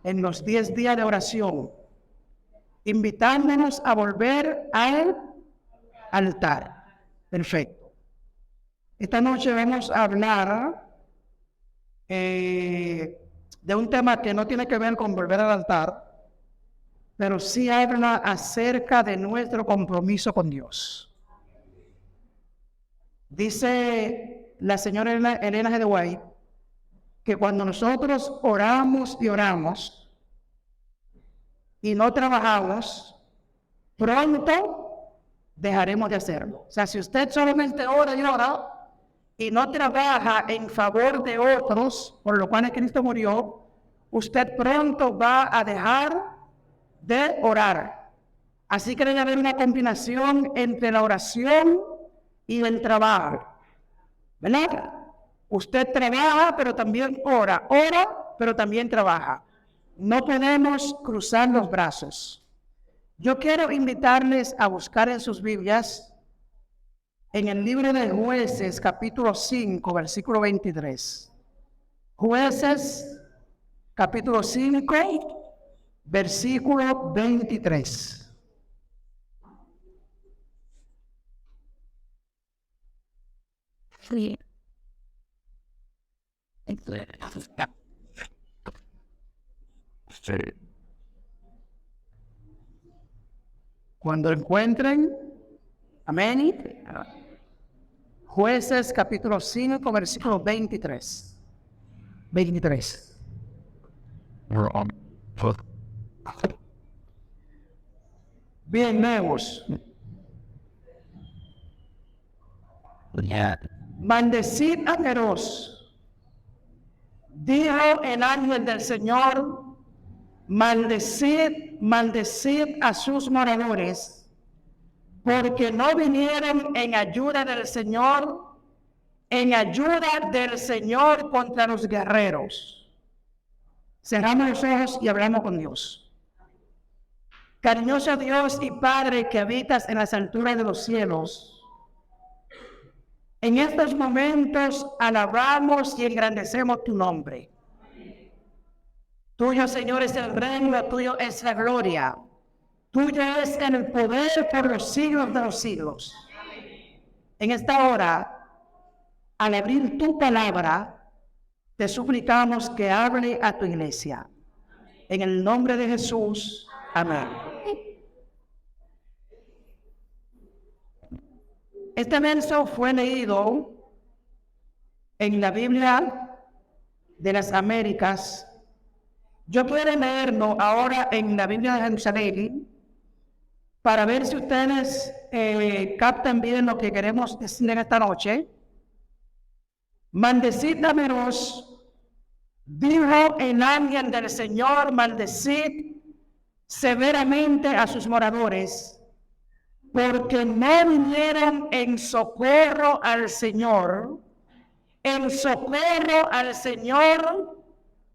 en los 10 días de oración, invitándonos a volver al altar. Perfecto. Esta noche vamos a hablar de un tema que no tiene que ver con volver al altar, pero sí habla acerca de nuestro compromiso con Dios. Dice la señora Elena G. de White que cuando nosotros oramos y no trabajamos, pronto dejaremos de hacerlo. O sea, si usted solamente ora y ora y no trabaja en favor de otros, por lo cual Cristo murió, usted pronto va a dejar de orar. Así que debe haber una combinación entre la oración y el trabajo, ¿verdad? Usted trabaja, pero también ora, pero también trabaja. No podemos cruzar los brazos. Yo quiero invitarles a buscar en sus Biblias, en el libro de Jueces, capítulo 5, versículo 23. Jueces, capítulo 5, versículo 23. Sí. Cuando encuentren, amén. Jueces capítulo 5, versículo 23. 23. Bien, leemos. Maldecid a Querós, dijo el ángel del Señor, maldecid a sus moradores, porque no vinieron en ayuda del Señor contra los guerreros. Cerramos los ojos y hablamos con Dios. Cariñoso Dios y Padre que habitas en las alturas de los cielos, en estos momentos alabamos y engrandecemos tu nombre. Tuyo, Señor, es el reino, tuyo es la gloria. Tuyo es el poder por los siglos de los siglos. En esta hora, al abrir tu palabra, te suplicamos que hable a tu iglesia. En el nombre de Jesús, amén. Este verso fue leído en la Biblia de las Américas. Yo quiero leerlo ahora en la Biblia de Jerusalén para ver si ustedes captan bien lo que queremos decir en esta noche. Maldecid a Querós, dijo el ángel del Señor, maldecid severamente a sus moradores, porque no vinieron en socorro al Señor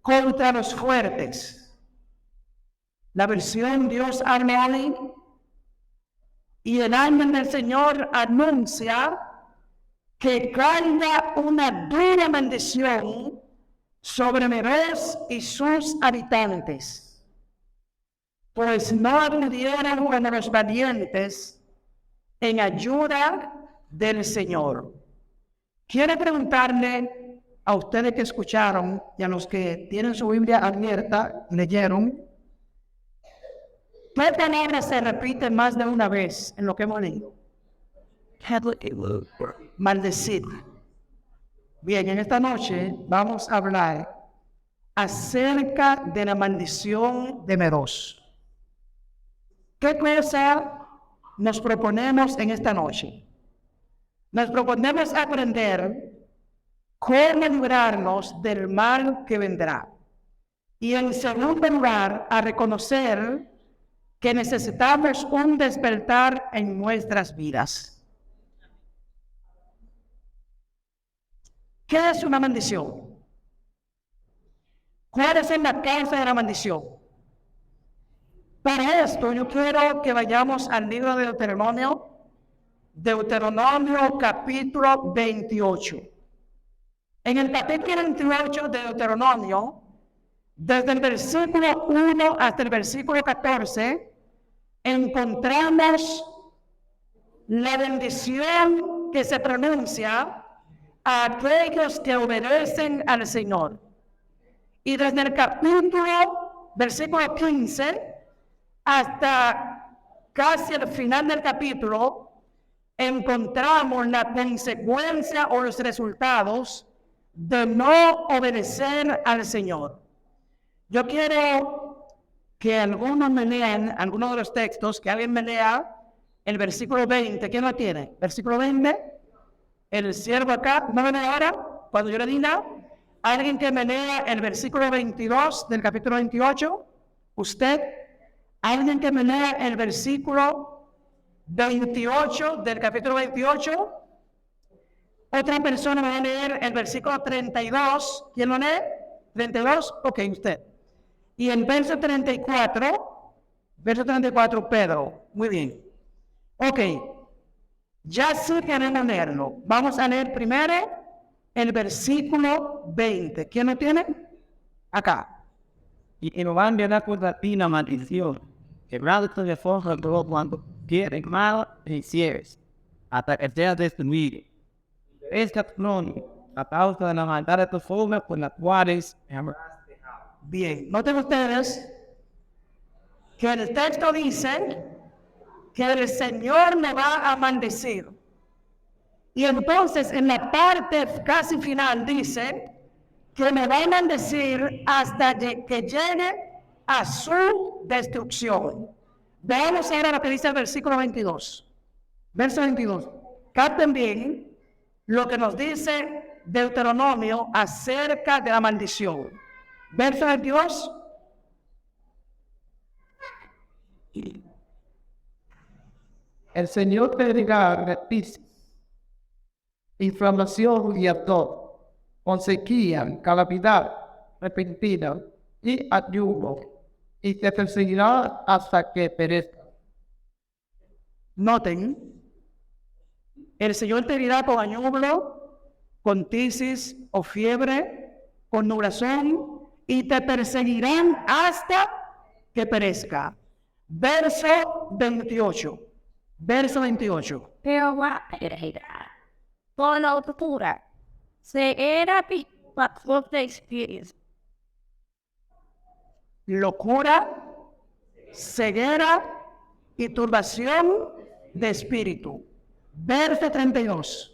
contra los fuertes. La versión Dios habla hoy, y el ángel del Señor anuncia que caiga una dura maldición sobre Querós y sus habitantes, pues no acudieron a los valientes en ayuda del Señor. Quiero preguntarle a ustedes que escucharon y a los que tienen su Biblia abierta, leyeron, ¿qué palabra se repite más de una vez en lo que hemos leído? Maldecid. Bien, en esta noche vamos a hablar acerca de la maldición de Querós. ¿Qué cosa nos proponemos en esta noche? Nos proponemos aprender cómo librarnos del mal que vendrá. Y en segundo lugar, a reconocer que necesitamos un despertar en nuestras vidas. ¿Qué es una maldición? ¿Cuál es la causa de la maldición? Para esto yo quiero que vayamos al libro de Deuteronomio capítulo 28. En el capítulo 28 de Deuteronomio Desde el versículo 1 hasta el versículo 14, encontramos la bendición que se pronuncia a aquellos que obedecen al Señor. Y desde el versículo 15, hasta casi el final del capítulo, encontramos la consecuencia o los resultados de no obedecer al Señor. Yo quiero que algunos me lean algunos de los textos, que alguien me lea el versículo 20. ¿Quién lo tiene? Versículo 20. El siervo acá, ¿no me lee ahora? Cuando yo le diga, alguien que me lea el versículo 22 del capítulo 28. Usted, alguien que me lea el versículo 28 del capítulo 28. Otra persona va a leer el versículo 32. ¿Quién lo lee? 32. Ok, usted. Y el verso 34, Pedro. Muy bien. Ok. Ya sí queremos leerlo. Vamos a leer primero el versículo 20. ¿Quién lo tiene? Acá. Y Jehová enviará contra ti la maldición, quebrándote de forja todo cuanto quieren mal y cierres, hasta que seas destruido. Esta trono, a causa de la maldad de tus obras por las cuales me habrás dejado. Bien, noten ustedes que el texto dice que el Señor me va a maldecir. Y entonces en la parte casi final dice que me va a maldecir hasta que llegue a su destrucción. Veamos ahora lo que dice el versículo 22. Verso 22. Capten bien lo que nos dice Deuteronomio acerca de la maldición. Verso 22. El Señor te dirá repites, inflamación y ardor, con sequía, calamidad repentina y ayuno, y te perseguirá hasta que perezca. Noten, el Señor te herirá con añublo, con tisis o fiebre, con nublación, y te perseguirán hasta que perezca. Verso 28. Verso 28. Jehová heredará con la altura, se era por de espíritu. Locura, ceguera y turbación de espíritu. Verso 32.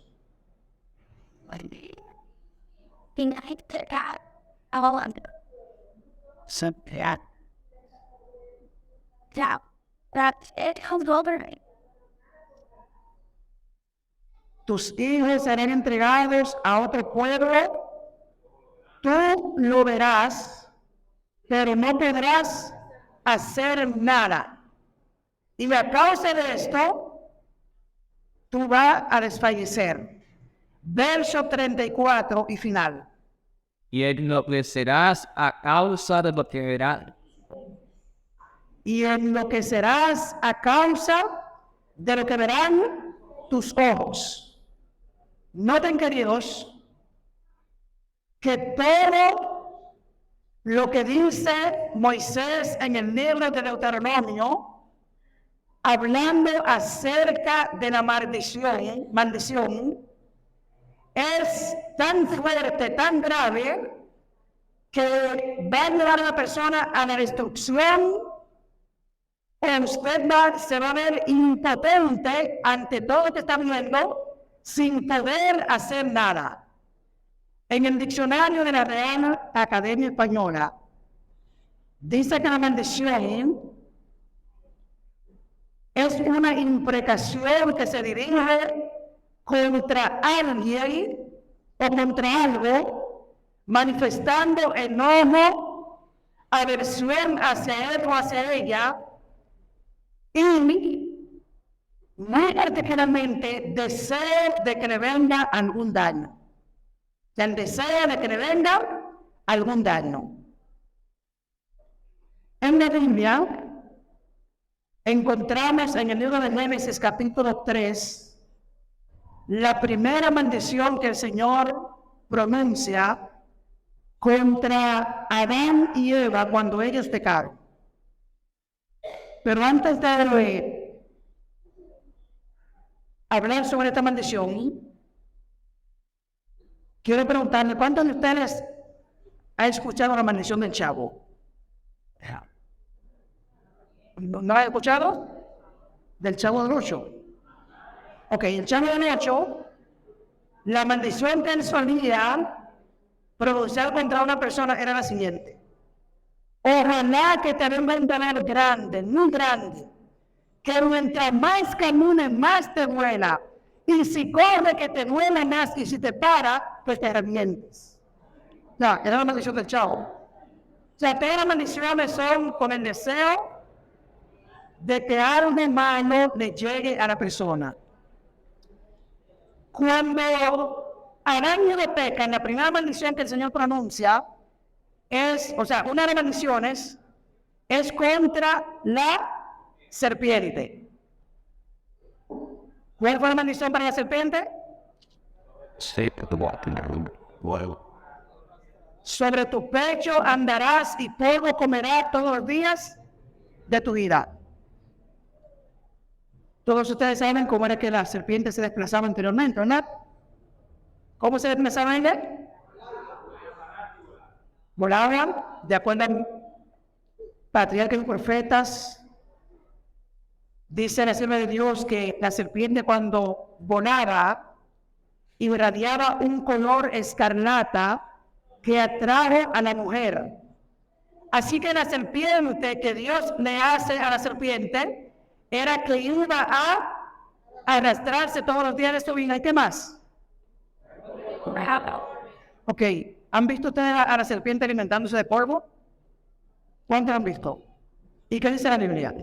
Tus hijos serán entregados a otro pueblo. Tú lo verás, pero no podrás hacer nada. Y a causa de esto, tú vas a desfallecer. Verso 34 y final. Y enloquecerás a causa de lo que verás. Y enloquecerás a causa de lo que verán tus ojos. Noten, queridos, que todo lo que dice Moisés en el libro de Deuteronomio, hablando acerca de la maldición, es tan fuerte, tan grave, que va a llevar a la persona a la destrucción. Usted se va a ver impotente ante todo lo que está viendo, sin poder hacer nada. En el diccionario de la Real Academia Española, dice que la maldición es una imprecación que se dirige contra alguien o contra algo, manifestando enojo, aversión hacia él o hacia ella, y muy particularmente deseo de que le venga algún daño. O sea, el deseo de que le venga algún daño. En la Biblia encontramos en el libro de Génesis capítulo 3 la primera maldición que el Señor pronuncia contra Adán y Eva cuando ellos pecaron. Pero antes de hablar sobre esta maldición, quiero preguntarle, ¿cuántos de ustedes han escuchado la maldición del chavo? ¿No han escuchado? Del chavo del 8. Ok, el chavo del 8, la maldición que él solía pronunciar contra una persona era la siguiente: ojalá que te venga un dolor grande, muy grande, que mientras más camines, más te duela, y si corre que te duele más, y si te para, pues te arrepientes. No, era la maldición del chavo. O sea, todas las maldiciones son con el deseo de que algo malo le llegue a la persona. Cuando Adán y Eva pecan, la primera maldición que el Señor pronuncia es, o sea, una de las maldiciones es contra la serpiente. ¿Cuál fue la maldición para la serpiente? Sobre tu pecho andarás y polvo comerás todos los días de tu vida. Todos ustedes saben cómo era que la serpiente se desplazaba anteriormente, ¿verdad? ¿Cómo se desplazaba ella? Volaban, de acuerdo a patriarcas y profetas. Dice la sierva de Dios que la serpiente cuando volaba irradiaba un color escarlata que atrajo a la mujer. Así que la serpiente que Dios le hace a la serpiente era que iba a arrastrarse todos los días de su vida. ¿Y qué más? Ok, ¿han visto ustedes a la serpiente alimentándose de polvo? ¿Cuántos han visto? ¿Y qué dice la Biblia?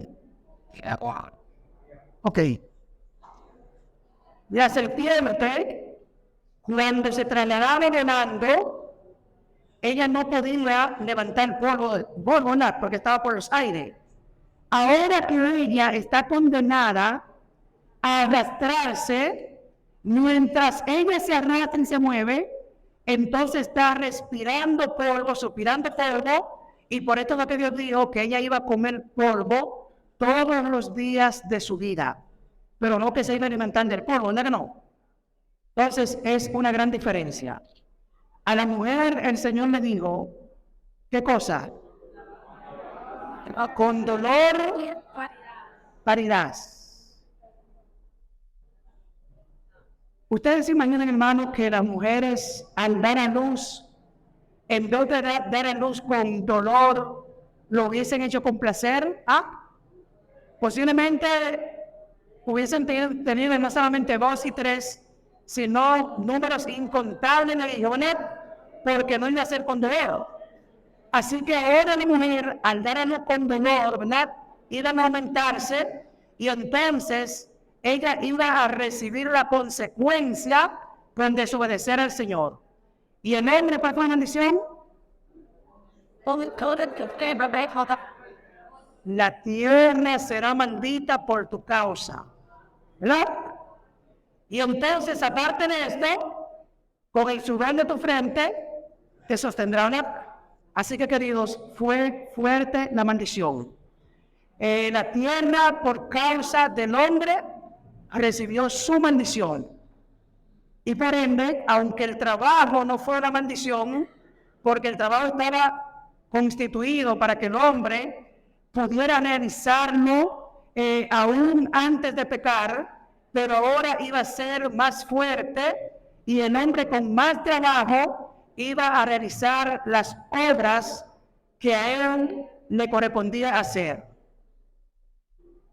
Ok. La serpiente, cuando se trasladaba en el ando, ella no podía levantar polvo, nada, porque estaba por los aires. Ahora que ella está condenada a arrastrarse, mientras ella se arrastra y se mueve, entonces está respirando polvo, suspirando polvo, y por esto es lo que Dios dijo, que ella iba a comer polvo todos los días de su vida, pero no que se iba alimentando del polvo, ¿no? No. Entonces es una gran diferencia. A la mujer el Señor le dijo, ¿qué cosa? Con dolor parirás. Ustedes se imaginan, hermanos, que las mujeres al dar a luz, en vez de dar a luz con dolor, lo hubiesen hecho con placer. Posiblemente hubiesen tenido no solamente 2 y 3, sino números incontables de millones, porque no iba a ser con dolor. Así que ahora la mujer, al dar a luz con dolor, ¿verdad?, iba a aumentarse, y entonces ella iba a recibir la consecuencia con desobedecer al Señor. Y el hombre, ¿cuál fue la maldición? La tierra será maldita por tu causa, ¿verdad? Y entonces, aparte de esto, con el sudor de tu frente, te sostendrá una. Así que, queridos, fue fuerte la maldición. La tierra, por causa del hombre, recibió su maldición. Y por ende, aunque el trabajo no fue una maldición, porque el trabajo estaba constituido para que el hombre pudiera realizarlo aún antes de pecar, pero ahora iba a ser más fuerte, y el hombre con más trabajo iba a realizar las obras que a él le correspondía hacer.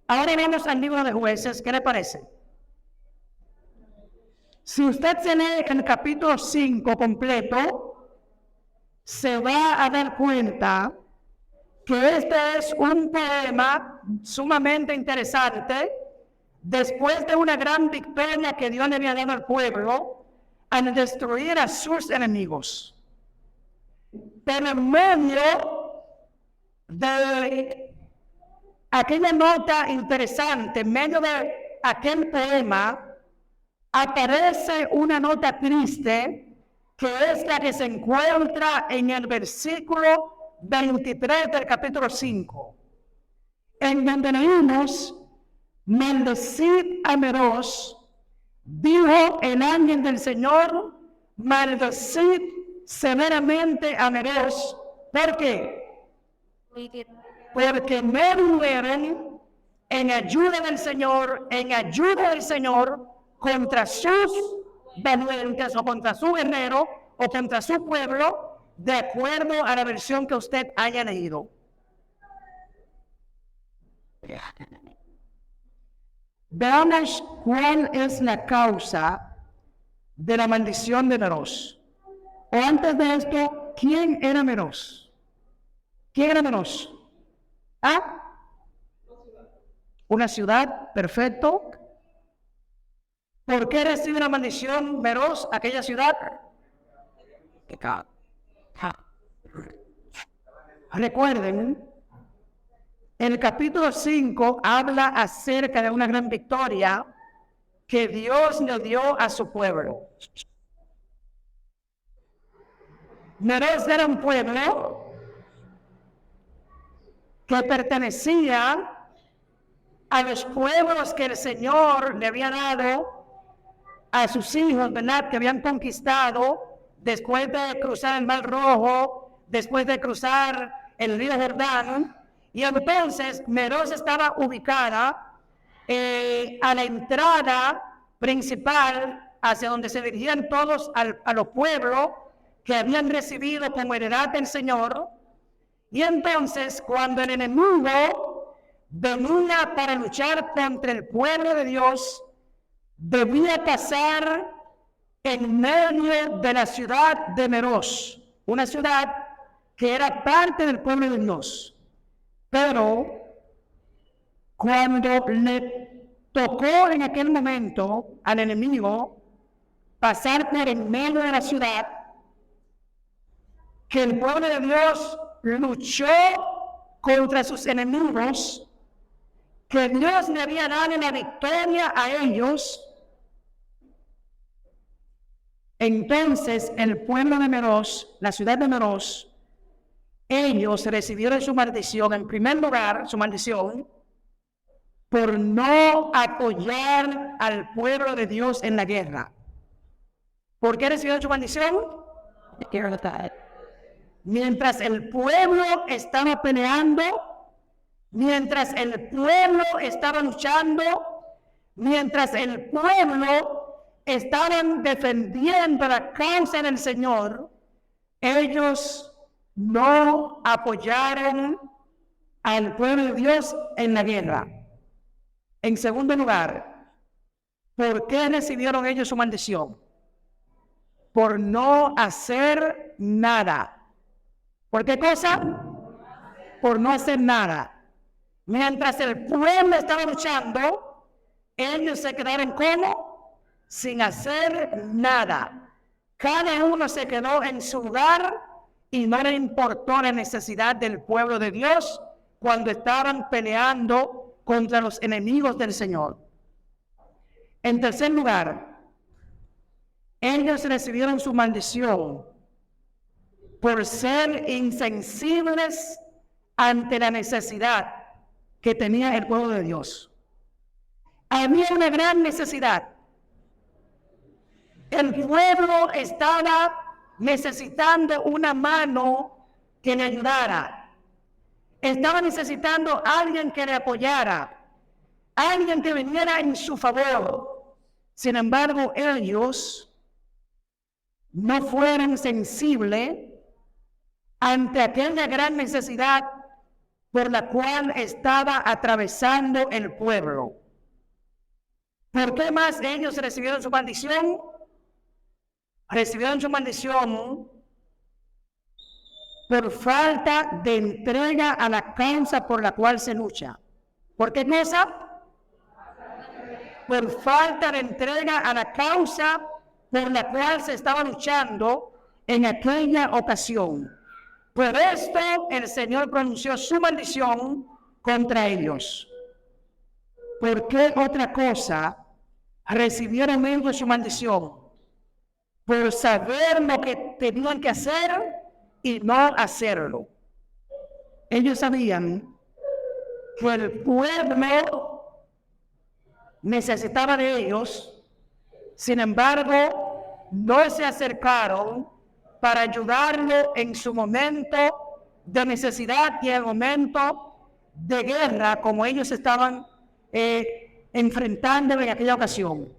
Ahora vamos al libro de Jueces. ¿Qué le parece? Si usted se lee el capítulo 5 completo, se va a dar cuenta que este es un poema sumamente interesante después de una gran victoria que Dios le había dado al pueblo al destruir a sus enemigos. Pero en medio de aquella nota interesante, en medio de aquel poema, aparece una nota triste que es la que se encuentra en el versículo 23 del capítulo 5, en donde leímos: maldecid a Meroz, dijo el ángel del Señor, maldecid severamente a Meroz. ¿Por qué? Porque mueren en ayuda del Señor, contra sus valientes o contra su guerrero o contra su pueblo, de acuerdo a la versión que usted haya leído. Veamos cuál es la causa de la maldición de Meroz. O antes de esto, ¿quién era Meroz? ¿Quién era Meroz? ¿Ah? Una ciudad, perfecto. ¿Por qué recibe una maldición Meroz, aquella ciudad? Recuerden, el capítulo 5 habla acerca de una gran victoria que Dios le dio a su pueblo. Meroz era un pueblo que pertenecía a los pueblos que el Señor le había dado a sus hijos, ¿verdad? Que habían conquistado después de cruzar el Mar Rojo, después de cruzar el río Jordán. Y entonces Meroz estaba ubicada a la entrada principal, hacia donde se dirigían todos a los pueblos que habían recibido como heredad del Señor. Y entonces, cuando el enemigo venía para luchar contra el pueblo de Dios, debía pasar en medio de la ciudad de Meroz, una ciudad que era parte del pueblo de Dios. Pero cuando le tocó en aquel momento al enemigo pasar por en medio de la ciudad, que el pueblo de Dios luchó contra sus enemigos, que Dios le había dado la victoria a ellos, entonces el pueblo de Meroz, la ciudad de Meroz, ellos recibieron su maldición, en primer lugar, su maldición, por no apoyar al pueblo de Dios en la guerra. ¿Por qué recibieron su maldición? Mientras el pueblo estaba peleando, mientras el pueblo estaba luchando, mientras el pueblo estaba defendiendo la causa del Señor, ellos no apoyaron al pueblo de Dios en la guerra. En segundo lugar, ¿por qué recibieron ellos su maldición? Por no hacer nada. ¿Por qué cosa? Por no hacer nada. Mientras el pueblo estaba luchando, ellos se quedaron como sin hacer nada. Cada uno se quedó en su lugar y no le importó la necesidad del pueblo de Dios cuando estaban peleando contra los enemigos del Señor. En tercer lugar, ellos recibieron su maldición por ser insensibles ante la necesidad que tenía el pueblo de Dios. Había una gran necesidad. El pueblo estaba necesitando una mano que le ayudara. Estaba necesitando a alguien que le apoyara, alguien que viniera en su favor. Sin embargo, ellos no fueron sensibles ante aquella gran necesidad por la cual estaba atravesando el pueblo. ¿Por qué más ellos recibieron su maldición? Recibieron su maldición por falta de entrega a la causa por la cual se lucha. ¿Por qué cosa? Por falta de entrega a la causa por la cual se estaba luchando en aquella ocasión. Por esto el Señor pronunció su maldición contra ellos. ¿Por qué otra cosa recibieron ellos su maldición? por saber lo que tenían que hacer y no hacerlo. Ellos sabían que el pueblo necesitaba de ellos, sin embargo, no se acercaron para ayudarlo en su momento de necesidad y en el momento de guerra, como ellos estaban enfrentando en aquella ocasión.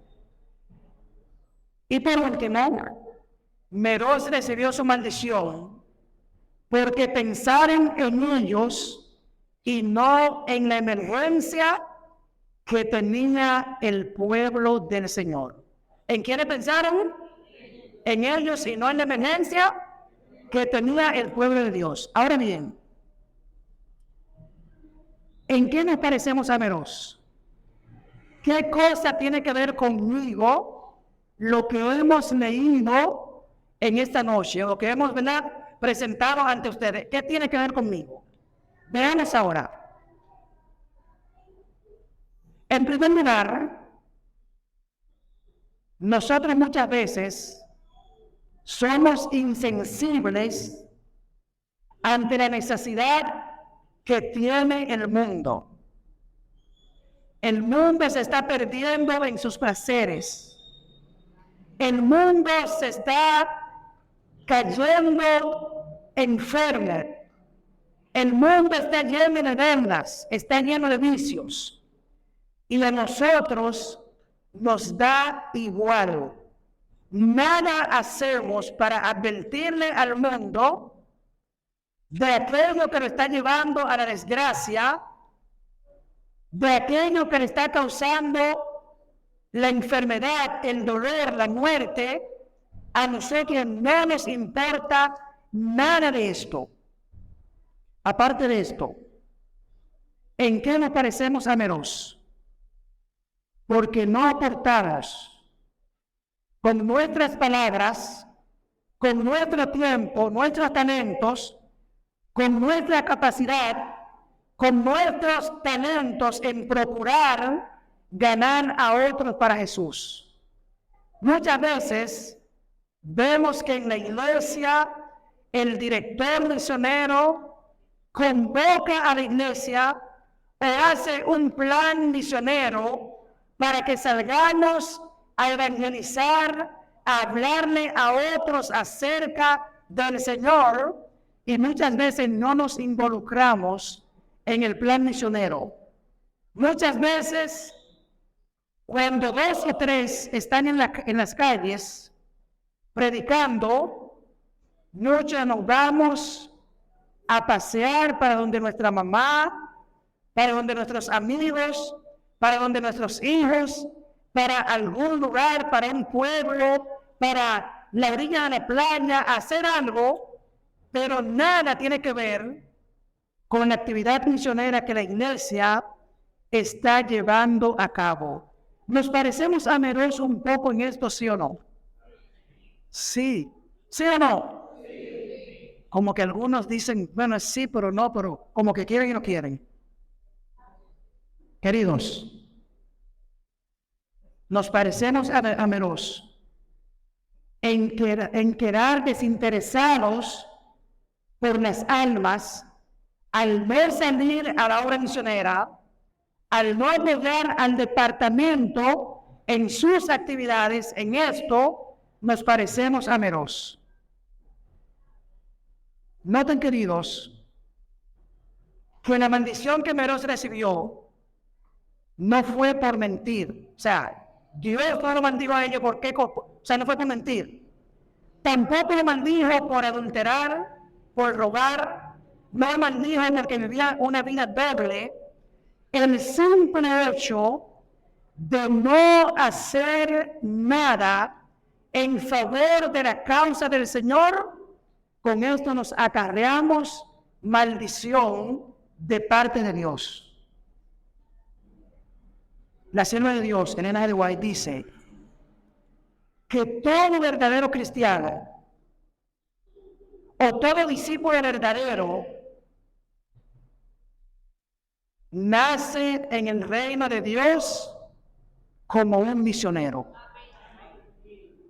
Y por último, Meroz recibió su maldición porque pensaron en ellos y no en la emergencia que tenía el pueblo del Señor. ¿En quiénes pensaron? En ellos y no en la emergencia que tenía el pueblo de Dios. Ahora bien, ¿en qué nos parecemos a Meroz? ¿Qué cosa tiene que ver conmigo lo que hemos leído en esta noche, lo que hemos, ¿verdad?, presentado ante ustedes? ¿Qué tiene que ver conmigo? Veamos ahora. En primer lugar, nosotros muchas veces somos insensibles ante la necesidad que tiene el mundo. El mundo se está perdiendo en sus placeres. El mundo se está cayendo enfermo. El mundo está lleno de deudas, está lleno de vicios. Y a nosotros nos da igual. Nada hacemos para advertirle al mundo de aquello que lo está llevando a la desgracia, de aquello que le está causando la enfermedad, el dolor, la muerte. A nosotros no nos importa nada de esto. Aparte de esto, ¿en qué nos parecemos a Meroz? Porque no aportadas con nuestras palabras, con nuestro tiempo, nuestros talentos, con nuestra capacidad, con nuestros talentos en procurar ganar a otros para Jesús. Muchas veces vemos que en la iglesia el director misionero convoca a la iglesia o hace un plan misionero para que salgamos a evangelizar, a hablarle a otros acerca del Señor, y muchas veces no nos involucramos en el plan misionero. Muchas veces, cuando 2 o 3 están en las calles predicando, muchos nos vamos a pasear para donde nuestra mamá, para donde nuestros amigos, para donde nuestros hijos, para algún lugar, para un pueblo, para la orilla de la playa, a hacer algo, pero nada tiene que ver con la actividad misionera que la iglesia está llevando a cabo. ¿Nos parecemos a Meroz un poco en esto, sí o no? Sí. ¿Sí o no? Sí. Como que algunos dicen, bueno, sí, pero no, pero como que quieren y no quieren. Queridos, nos parecemos a Meroz en quedar desinteresados por las almas, al no salir a la obra misionera, al no ayudar al departamento en sus actividades. En esto nos parecemos a Meroz. Noten, queridos, que la maldición que Meroz recibió no fue por mentir. O sea, Dios no lo maldijo a ellos porque, o sea, no fue por mentir. Tampoco lo maldijo por adulterar, por robar. No lo maldijo porque vivía una vida doble. El simple hecho de no hacer nada en favor de la causa del Señor, con esto nos acarreamos maldición de parte de Dios. La sierva de Dios, Elena G. White, dice que todo verdadero cristiano o todo discípulo verdadero nace en el reino de Dios como un misionero.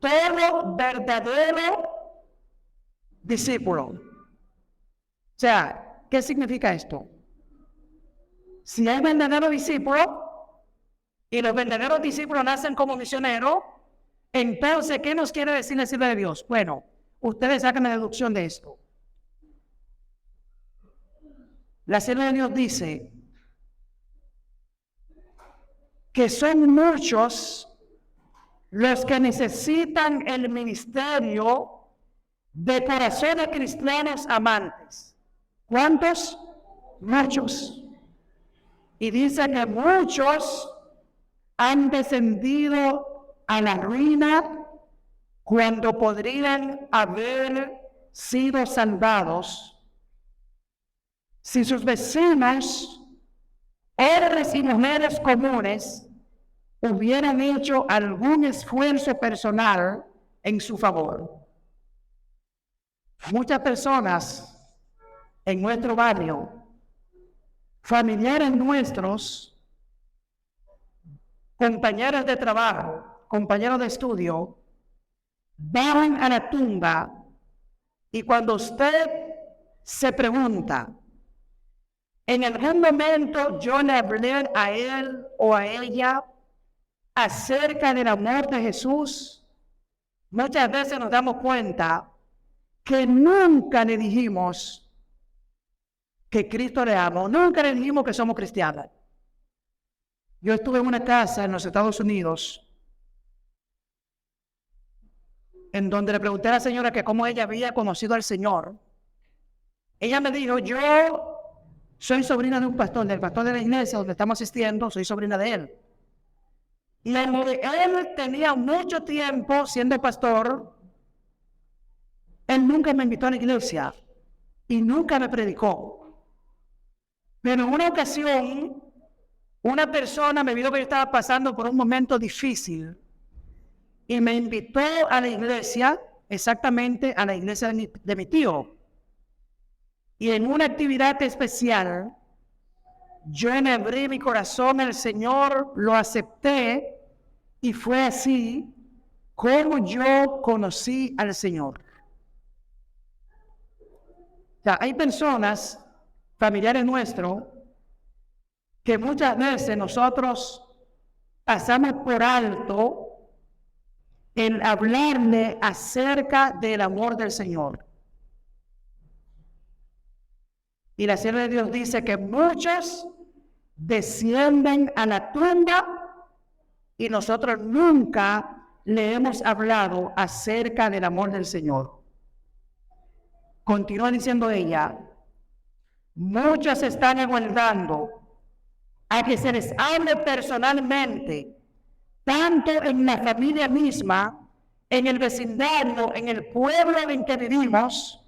todo verdadero discípulo. O sea, ¿qué significa esto? Si hay verdadero discípulo y los verdaderos discípulos nacen como misioneros, entonces, ¿qué nos quiere decir la sierva de Dios? Bueno, ustedes sacan la deducción de esto. La sierva de Dios dice que son muchos los que necesitan el ministerio de corazones cristianos amantes. ¿Cuántos? Muchos. Y dice que muchos han descendido a la ruina cuando podrían haber sido salvados si sus vecinos, hombres y mujeres comunes, hubieran hecho algún esfuerzo personal en su favor. Muchas personas en nuestro barrio, familiares nuestros, compañeros de trabajo, compañeros de estudio, van a la tumba y cuando usted se pregunta, ¿en algún momento yo le hablé a él o a ella acerca del amor de Jesús? Muchas veces nos damos cuenta que nunca le dijimos que Cristo le ama, nunca le dijimos que somos cristianos. Yo estuve en una casa en los Estados Unidos en donde le pregunté a la señora que cómo ella había conocido al Señor. Ella me dijo, yo soy sobrina de un pastor, del pastor de la iglesia donde estamos asistiendo, soy sobrina de él. Y él tenía mucho tiempo siendo pastor, él nunca me invitó a la iglesia y nunca me predicó. Pero en una ocasión, una persona me vio que yo estaba pasando por un momento difícil y me invitó a la iglesia, exactamente a la iglesia de mi tío. Y en una actividad especial, yo le abrí mi corazón al Señor, lo acepté y fue así como yo conocí al Señor. O sea, hay personas, familiares nuestros, que muchas veces nosotros pasamos por alto en hablarle acerca del amor del Señor. Y la sierva de Dios dice que muchos descienden a la tumba y nosotros nunca le hemos hablado acerca del amor del Señor. Continúa diciendo ella, muchos están aguardando a que se les hable personalmente, tanto en la familia misma, en el vecindario, en el pueblo en que vivimos.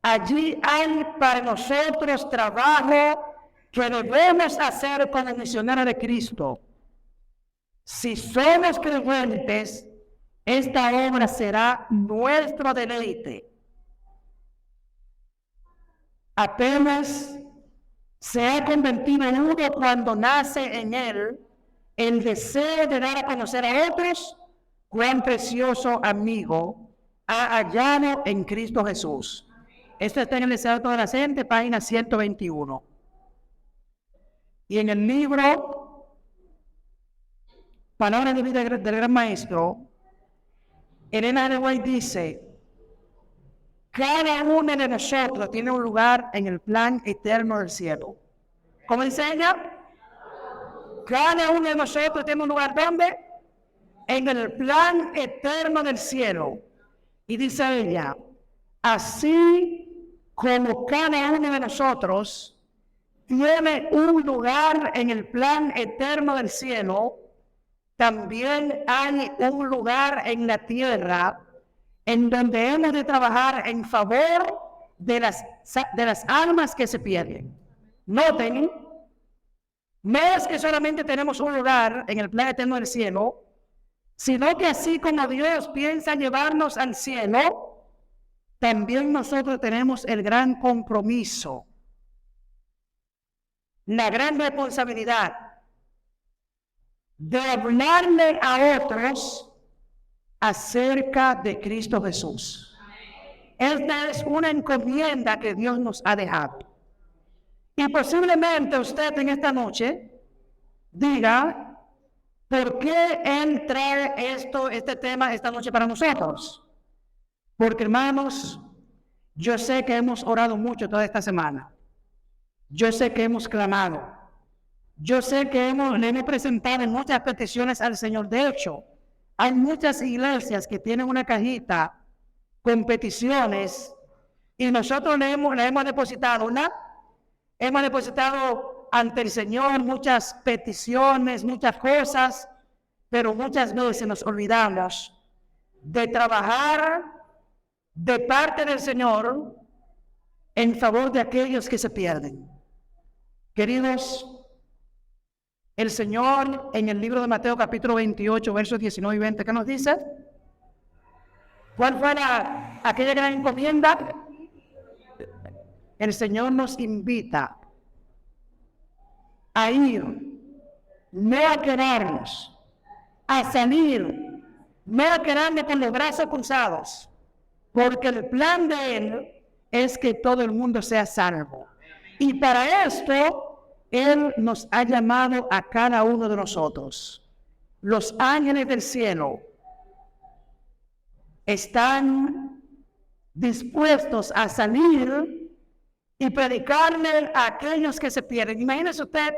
Allí hay para nosotros trabajo que debemos hacer como misioneros de Cristo. Si somos creyentes, esta obra será nuestro deleite. Apenas se ha convertido en uno cuando nace en él el deseo de dar a conocer a otros cuán precioso amigo ha hallado en Cristo Jesús. Esto está en el Deseo de toda la gente, página 121. Y en el libro Palabras de vida del Gran Maestro, Elena de White dice, cada uno de nosotros tiene un lugar en el plan eterno del cielo. ¿Cómo dice ella? Cada uno de nosotros tiene un lugar ¿dónde? En el plan eterno del cielo. Y dice ella, así como cada uno de nosotros tiene un lugar en el plan eterno del cielo, también hay un lugar en la tierra en donde hemos de trabajar en favor de las almas que se pierden. Noten, no es que solamente tenemos un lugar en el plan eterno del cielo, sino que así como Dios piensa llevarnos al cielo, también nosotros tenemos el gran compromiso, la gran responsabilidad de hablarle a otros acerca de Cristo Jesús. Esta es una encomienda que Dios nos ha dejado. Y posiblemente usted en esta noche diga, ¿por qué Él trae este tema esta noche para nosotros? Porque, hermanos, yo sé que hemos orado mucho toda esta semana. Yo sé que hemos clamado. Yo sé que le hemos presentado muchas peticiones al Señor. De hecho, hay muchas iglesias que tienen una cajita con peticiones y nosotros le hemos depositado hemos depositado ante el Señor muchas peticiones, muchas cosas, pero muchas veces nos olvidamos de trabajar de parte del Señor en favor de aquellos que se pierden. Queridos, el Señor en el libro de Mateo capítulo 28, versos 19 y 20, ¿qué nos dice? ¿Cuál fue aquella gran encomienda? El Señor nos invita a ir, no a quedarnos, a salir, no a quedarnos con los brazos cruzados, porque el plan de Él es que todo el mundo sea salvo. Y para esto, Él nos ha llamado a cada uno de nosotros. Los ángeles del cielo están dispuestos a salir y predicarle a aquellos que se pierden. Imagínese usted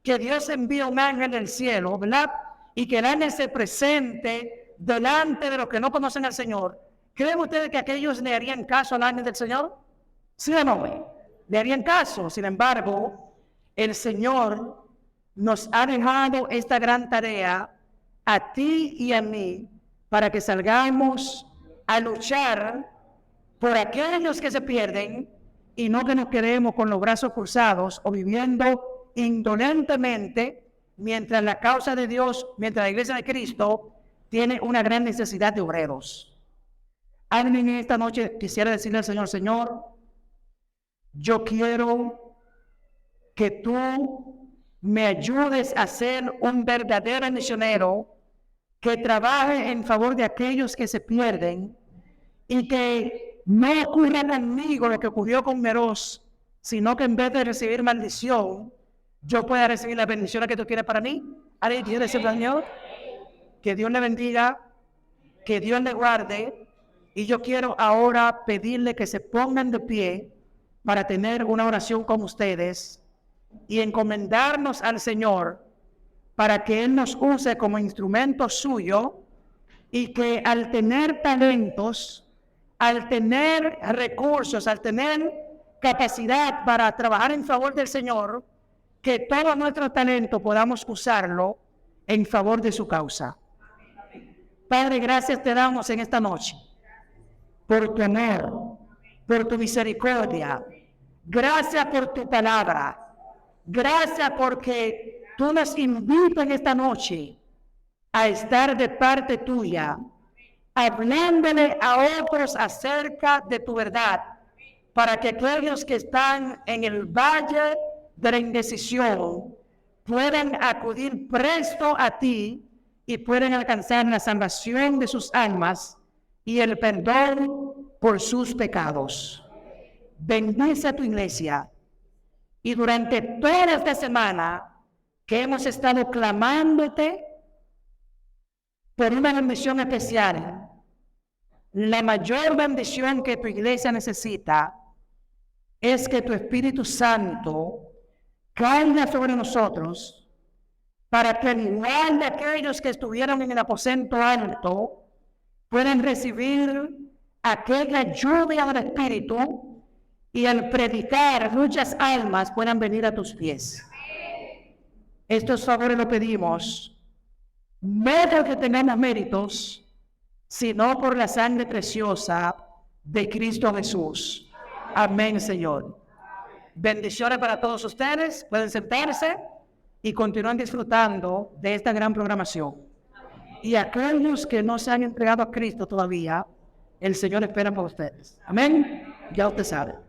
que Dios envía un ángel del cielo, ¿verdad? Y que el ángel se presente delante de los que no conocen al Señor. ¿Creen ustedes que aquellos le harían caso al ángel del Señor? ¿Sí o no? Le harían caso. Sin embargo, el Señor nos ha dejado esta gran tarea a ti y a mí para que salgamos a luchar por aquellos que se pierden y no que nos quedemos con los brazos cruzados o viviendo indolentemente mientras la causa de Dios, mientras la iglesia de Cristo tiene una gran necesidad de obreros. Alguien esta noche quisiera decirle al Señor, Señor, yo quiero que tú me ayudes a ser un verdadero misionero que trabaje en favor de aquellos que se pierden y que no ocurra conmigo lo que ocurrió con Meroz, sino que en vez de recibir maldición, yo pueda recibir la bendición que tú quieres para mí. ¿Alguien quiere decir, Señor? Que Dios le bendiga, que Dios le guarde, y yo quiero ahora pedirle que se pongan de pie para tener una oración con ustedes y encomendarnos al Señor para que Él nos use como instrumento suyo y que al tener talentos, al tener recursos, al tener capacidad para trabajar en favor del Señor, que todo nuestro talento podamos usarlo en favor de su causa. Padre, gracias te damos en esta noche por tu amor, por tu misericordia. Gracias por tu palabra. Gracias porque tú nos invitas en esta noche a estar de parte tuya, hablándole a otros acerca de tu verdad, para que aquellos que están en el valle de la indecisión puedan acudir presto a ti y puedan alcanzar la salvación de sus almas y el perdón por sus pecados. Bendice a tu iglesia y durante toda esta semana que hemos estado clamándote por una bendición especial, la mayor bendición que tu iglesia necesita es que tu Espíritu Santo caiga sobre nosotros para que al igual de aquellos que estuvieron en el aposento alto puedan recibir aquella lluvia del Espíritu y al predicar muchas almas puedan venir a tus pies. Estos favores los pedimos no porque tengamos méritos, sino por la sangre preciosa de Cristo Jesús. Amén, Señor. Bendiciones para todos ustedes. Pueden sentarse y continúen disfrutando de esta gran programación. Y aquellos que no se han entregado a Cristo todavía, el Señor espera por ustedes. Amén. Ya usted sabe.